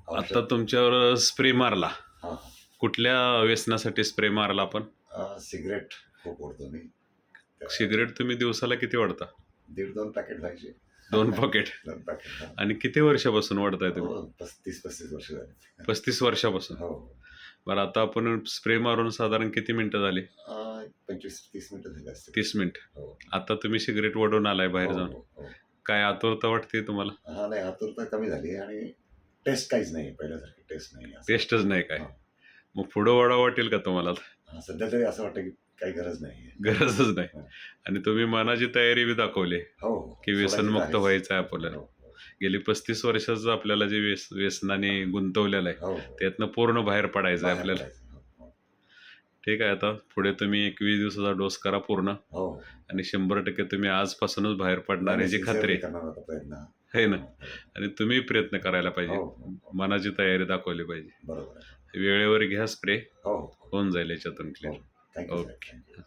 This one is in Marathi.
आता तुमच्यावर स्प्रे मारला, हां कुठल्या व्यसनासाठी स्प्रे मारला आपण? सिगरेट खूप ओढतो मी. सिगरेट तुम्ही दिवसाला किती ओढता? 1.5-2 पॅकेट जायचे. 2 पॉकेट. 2 पॅकेट. आणि किती वर्षापासून ओढताय तुम्ही? 35 वर्ष झाली. 35 वर्षापासून. हो. बरं, आता आपण स्प्रे मारून साधारण किती मिनिटं झाली? 25-30 मिनिटं झाली असतील. 30 मिनिट. हो. आता तुम्ही सिगरेट ओढून आलाय बाहेर हो, जाऊन. हो, हो. काय आतुरता वाटते तुम्हाला? हा नाही, आतुरता कमी झाली आणि टेस्ट काहीच नाही, पहिल्यासारखी टेस्ट नाही. टेस्टच नाही काय? हां. मग पुढं ओढा वाटेल का तुम्हाला? सध्या तरी असं वाटतं की काही गरज नाही. गरजच नाही. आणि तुम्ही मनाची तयारी बी दाखवली हो, की व्यसनमुक्त व्हायचं आहे आपल्याला. हो. गेली 35 वर्षाचं आपल्याला जे व्यसनाने गुंतवलेलं आहे, हो. त्यातनं पूर्ण बाहेर पडायचं आहे बाहेर आपल्याला. पडायचं. हो. ठीक आहे, आता पुढे तुम्ही 21 दिवसाचा डोस करा पूर्ण हो. आणि 100% तुम्ही आजपासूनच बाहेर पडणार याची खात्री करणार होता प्रयत्न. आहे ना. आणि तुम्ही प्रयत्न करायला पाहिजे, हो, हो. मनाची तयारी दाखवली पाहिजे. बरोबर आहे. वेळेवर घ्या स्प्रे, हो. होऊन जाईल याच्यातून हो. क्लिअर. थँक्यू. ओके. थँक्यू.